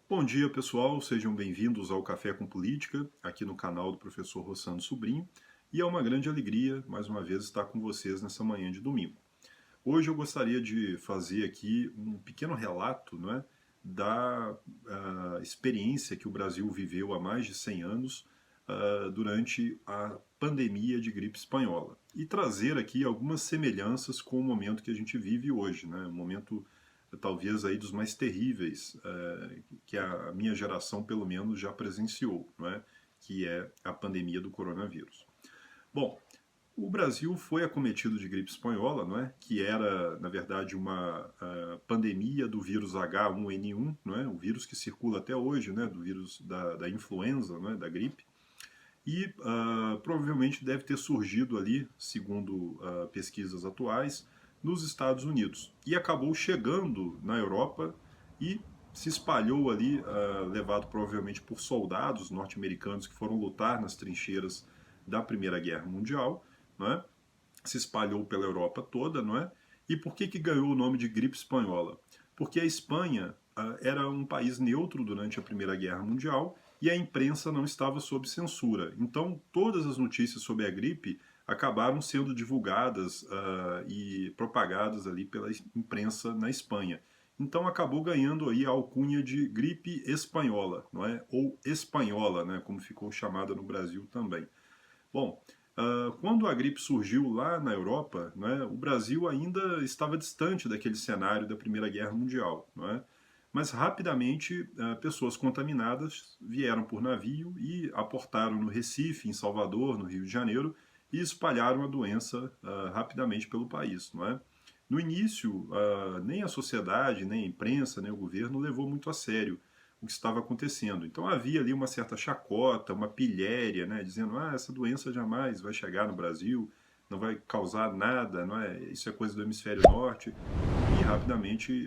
Bom dia, pessoal, sejam bem-vindos ao Café com Política, aqui no canal do professor Rossano Sobrinho, e é uma grande alegria, mais uma vez, estar com vocês nessa manhã de domingo. Hoje eu gostaria de fazer aqui um pequeno relato, não é, da experiência que o Brasil viveu há mais de 100 anos durante a pandemia de gripe espanhola, e trazer aqui algumas semelhanças com o momento que a gente vive hoje, né, um momento talvez aí dos mais terríveis que a minha geração pelo menos já presenciou, não é? Que é a pandemia do coronavírus. Bom, o Brasil foi acometido de gripe espanhola, não é? Que era, na verdade, uma pandemia do vírus H1N1, não é? O vírus que circula até hoje, né? Do vírus da influenza, não é? Da gripe. E provavelmente deve ter surgido ali, segundo pesquisas atuais, nos Estados Unidos. E acabou chegando na Europa e se espalhou ali, levado provavelmente por soldados norte-americanos que foram lutar nas trincheiras da Primeira Guerra Mundial, não é? Se espalhou pela Europa toda, não é? E por que ganhou o nome de gripe espanhola? Porque a Espanha era um país neutro durante a Primeira Guerra Mundial e a imprensa não estava sob censura. Então, todas as notícias sobre a gripe acabaram sendo divulgadas e propagadas ali pela imprensa na Espanha. Então acabou ganhando aí a alcunha de gripe espanhola, não é? Ou espanhola, né? Como ficou chamada no Brasil também. Bom, quando a gripe surgiu lá na Europa, né, o Brasil ainda estava distante daquele cenário da Primeira Guerra Mundial, não é? Mas rapidamente pessoas contaminadas vieram por navio e aportaram no Recife, em Salvador, no Rio de Janeiro, e espalharam a doença rapidamente pelo país, não é? No início, nem a sociedade, nem a imprensa, nem o governo levou muito a sério o que estava acontecendo. Então havia ali uma certa chacota, uma pilhéria, né, dizendo essa doença jamais vai chegar no Brasil, não vai causar nada, não é? Isso é coisa do hemisfério norte. E rapidamente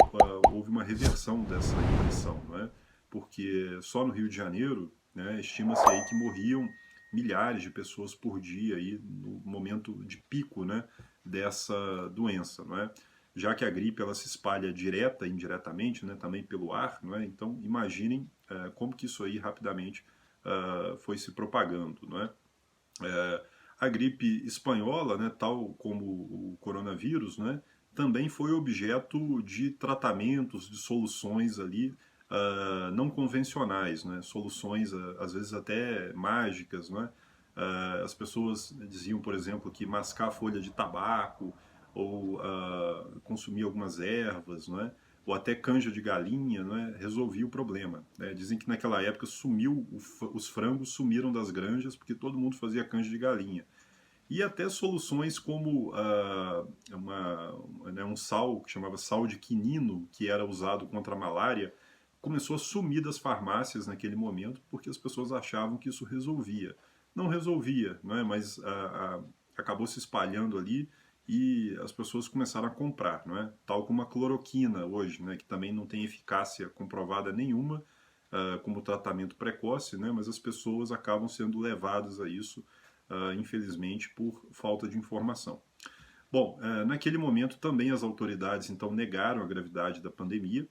houve uma reversão dessa impressão, não é? Porque só no Rio de Janeiro, né, estima-se aí que morriam milhares de pessoas por dia aí no momento de pico, né, dessa doença, não é? Já que a gripe ela se espalha direta e indiretamente, né, também pelo ar, não é? Então imaginem como que isso aí rapidamente foi se propagando, não é? A gripe espanhola, né, tal como o coronavírus, né, também foi objeto de tratamentos, de soluções ali não convencionais, né, soluções às vezes até mágicas, né? As pessoas diziam, por exemplo, que mascar folha de tabaco ou consumir algumas ervas, não é? Ou até canja de galinha, não é? Resolvia o problema, né? Dizem que naquela época os frangos sumiram das granjas porque todo mundo fazia canja de galinha. E até soluções como um sal que chamava sal de quinino, que era usado contra a malária, começou a sumir das farmácias naquele momento porque as pessoas achavam que isso resolvia. Não resolvia, não é? Mas acabou se espalhando ali e as pessoas começaram a comprar, não é? Tal como a cloroquina hoje, né? Que também não tem eficácia comprovada nenhuma como tratamento precoce, né? Mas as pessoas acabam sendo levadas a isso infelizmente, por falta de informação. Bom, naquele momento também as autoridades então negaram a gravidade da pandemia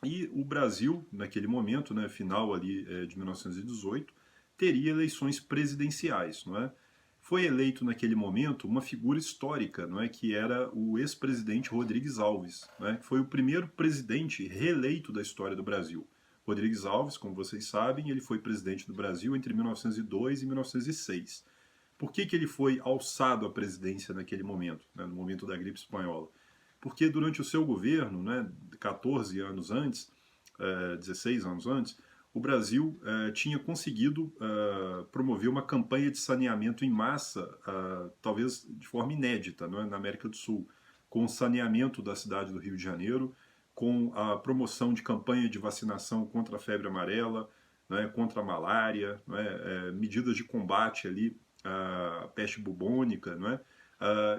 e o Brasil, naquele momento, né, final ali de 1918, teria eleições presidenciais, não é? Foi eleito naquele momento uma figura histórica, não é, que era o ex-presidente Rodrigues Alves, não é, que foi o primeiro presidente reeleito da história do Brasil. Rodrigues Alves, como vocês sabem, ele foi presidente do Brasil entre 1902 e 1906. Por que ele foi alçado à presidência naquele momento, né, no momento da gripe espanhola? Porque durante o seu governo, né, 14 anos antes, 16 anos antes, o Brasil tinha conseguido promover uma campanha de saneamento em massa, talvez de forma inédita, não é, na América do Sul, com o saneamento da cidade do Rio de Janeiro, com a promoção de campanha de vacinação contra a febre amarela, né, contra a malária, né, medidas de combate ali a peste bubônica, não é?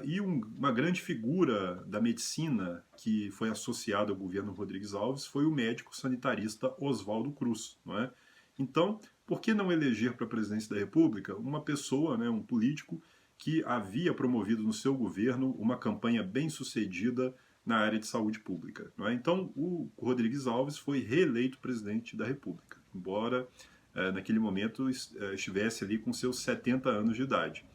E uma grande figura da medicina que foi associada ao governo Rodrigues Alves foi o médico sanitarista Oswaldo Cruz, não é? Então, por que não eleger para a presidência da República uma pessoa, né, um político que havia promovido no seu governo uma campanha bem-sucedida na área de saúde pública. Não é? Então, o Rodrigues Alves foi reeleito presidente da República, embora naquele momento estivesse ali com seus 70 anos de idade.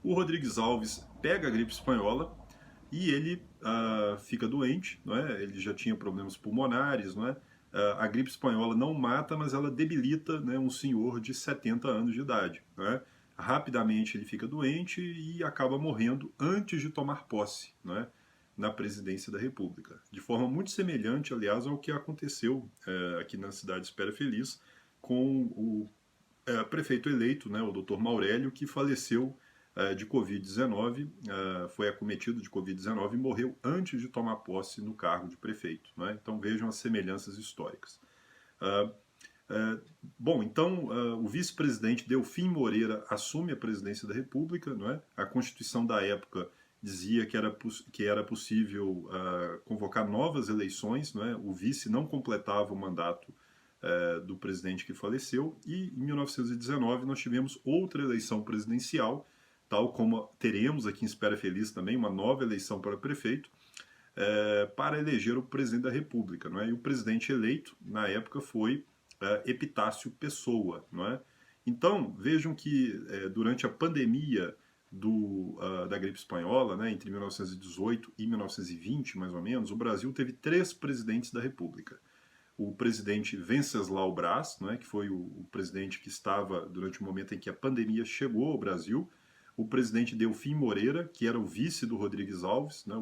O Rodrigues Alves pega a gripe espanhola e ele fica doente, não é? Ele já tinha problemas pulmonares, não é? A gripe espanhola não mata, mas ela debilita, né, um senhor de 70 anos de idade. Não é? Rapidamente ele fica doente e acaba morrendo antes de tomar posse, não é? Na presidência da República. De forma muito semelhante, aliás, ao que aconteceu aqui na cidade de Espera Feliz com o prefeito eleito, né, o Dr. Maurélio, que faleceu de Covid-19, foi acometido de Covid-19 e morreu antes de tomar posse no cargo de prefeito. Né? Então vejam as semelhanças históricas. Bom, então o vice-presidente Delfim Moreira assume a presidência da República. Não é? A Constituição da época dizia que era possível convocar novas eleições. Não é? O vice não completava o mandato do presidente que faleceu, e em 1919 nós tivemos outra eleição presidencial, tal como teremos aqui em Espera Feliz também uma nova eleição para prefeito, para eleger o presidente da República. Não é? E o presidente eleito, na época, foi Epitácio Pessoa. Não é? Então, vejam que durante a pandemia da gripe espanhola, né, entre 1918 e 1920, mais ou menos, o Brasil teve 3 presidentes da República. O presidente Venceslau Braz, né, que foi o presidente que estava durante o momento em que a pandemia chegou ao Brasil, o presidente Delfim Moreira, que era o vice do Rodrigues Alves, né,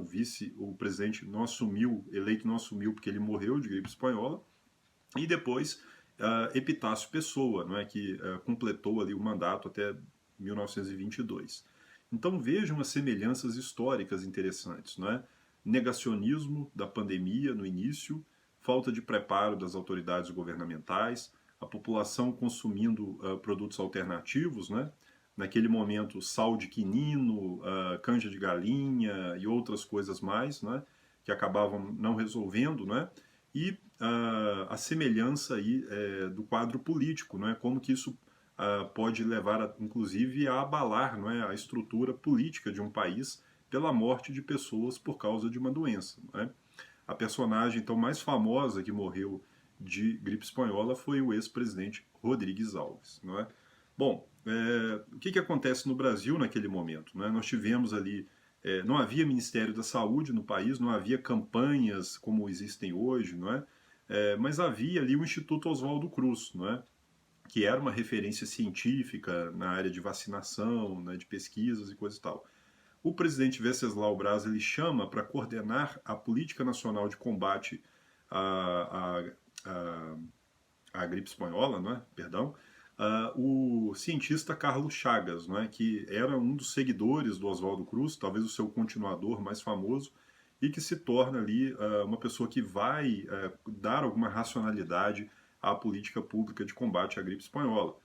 o presidente não assumiu, eleito não assumiu porque ele morreu de gripe espanhola, e depois Epitácio Pessoa, não é, que completou ali o mandato até 1922. Então vejam as semelhanças históricas interessantes, não é? Negacionismo da pandemia no início, falta de preparo das autoridades governamentais, a população consumindo produtos alternativos, né? Naquele momento sal de quinino, canja de galinha e outras coisas mais, né? Que acabavam não resolvendo, né? E a semelhança aí do quadro político, né? Como que isso pode levar, inclusive, a abalar, não é, a estrutura política de um país pela morte de pessoas por causa de uma doença. Não é? A personagem então mais famosa que morreu de gripe espanhola foi o ex-presidente Rodrigues Alves. Não é? Bom, o que acontece no Brasil naquele momento? Não é? Nós tivemos ali, não havia Ministério da Saúde no país, não havia campanhas como existem hoje, não é? Mas havia ali o Instituto Oswaldo Cruz, não é? Que era uma referência científica na área de vacinação, né, de pesquisas e coisa e tal. O presidente Venceslau Braz ele chama para coordenar a política nacional de combate à gripe espanhola, não é? Perdão, o cientista Carlos Chagas, não é? Que era um dos seguidores do Oswaldo Cruz, talvez o seu continuador mais famoso, e que se torna ali uma pessoa que vai dar alguma racionalidade à política pública de combate à gripe espanhola,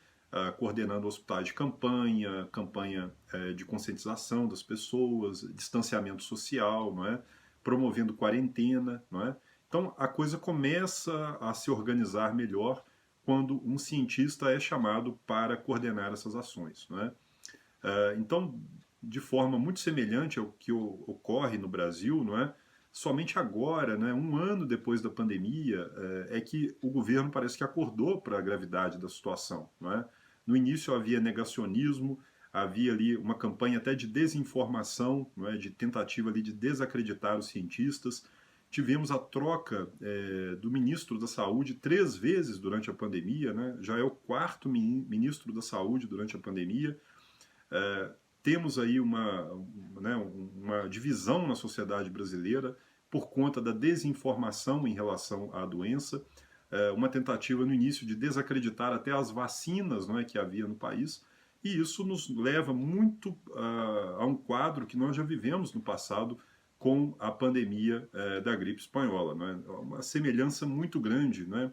coordenando hospitais de campanha, de conscientização das pessoas, distanciamento social, não é? Promovendo quarentena. Não é? Então a coisa começa a se organizar melhor quando um cientista é chamado para coordenar essas ações. Não é? Então, de forma muito semelhante ao que ocorre no Brasil, não é? Somente agora, né, um ano depois da pandemia, é que o governo parece que acordou para a gravidade da situação. Não é? No início havia negacionismo, havia ali uma campanha até de desinformação, não é? De tentativa ali de desacreditar os cientistas. Tivemos a troca do ministro da Saúde 3 vezes durante a pandemia, né? Já é o 4º ministro da Saúde durante a pandemia. Temos aí uma divisão na sociedade brasileira por conta da desinformação em relação à doença, uma tentativa no início de desacreditar até as vacinas, não é, que havia no país, e isso nos leva muito a um quadro que nós já vivemos no passado com a pandemia da gripe espanhola. Não é? Uma semelhança muito grande, não é?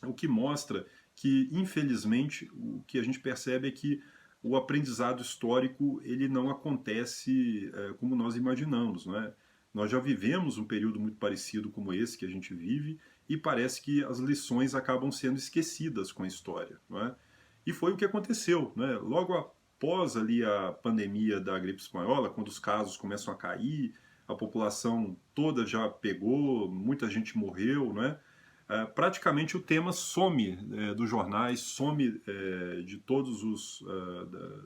O que mostra que, infelizmente, o que a gente percebe é que o aprendizado histórico ele não acontece como nós imaginamos. Não é? Nós já vivemos um período muito parecido como esse que a gente vive e parece que as lições acabam sendo esquecidas com a história. Não é? E foi o que aconteceu. Não é? Logo pós ali a pandemia da gripe espanhola, quando os casos começam a cair, a população toda já pegou, muita gente morreu, não é? Praticamente o tema some dos jornais, some de todos os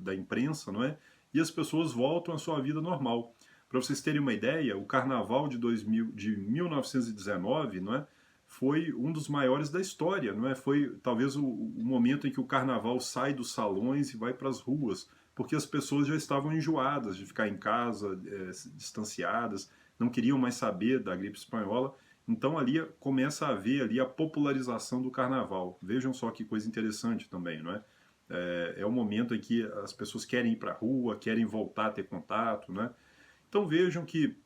da imprensa, não é? E as pessoas voltam à sua vida normal. Para vocês terem uma ideia, o Carnaval de 1919, não é? Foi um dos maiores da história, não é? Foi talvez o momento em que o Carnaval sai dos salões e vai para as ruas, porque as pessoas já estavam enjoadas de ficar em casa, distanciadas, não queriam mais saber da gripe espanhola. Então ali começa a haver ali a popularização do Carnaval. Vejam só que coisa interessante também, não é? É o momento em que as pessoas querem ir para a rua, querem voltar a ter contato, né? Então vejam que,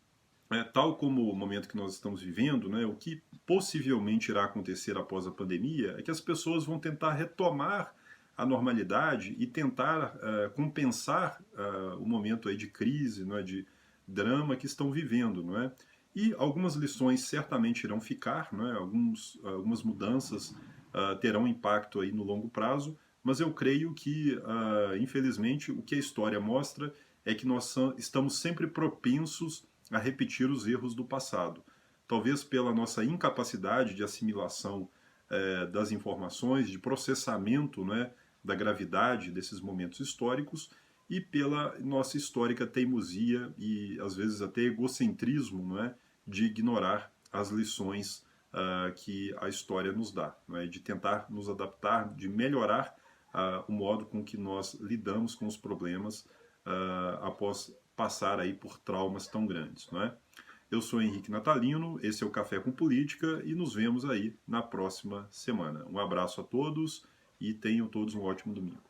tal como o momento que nós estamos vivendo, né, o que possivelmente irá acontecer após a pandemia é que as pessoas vão tentar retomar a normalidade e tentar compensar o momento aí de crise, não é, de drama que estão vivendo, não é? E algumas lições certamente irão ficar, não é? Algumas mudanças terão impacto aí no longo prazo, mas eu creio que, infelizmente, o que a história mostra é que nós estamos sempre propensos a repetir os erros do passado. Talvez pela nossa incapacidade de assimilação das informações, de processamento, né, da gravidade desses momentos históricos e pela nossa histórica teimosia e às vezes até egocentrismo, não é, de ignorar as lições que a história nos dá, não é, de tentar nos adaptar, de melhorar o modo com que nós lidamos com os problemas após passar aí por traumas tão grandes, não é? Eu sou Henrique Natalino, esse é o Café com Política e nos vemos aí na próxima semana. Um abraço a todos e tenham todos um ótimo domingo.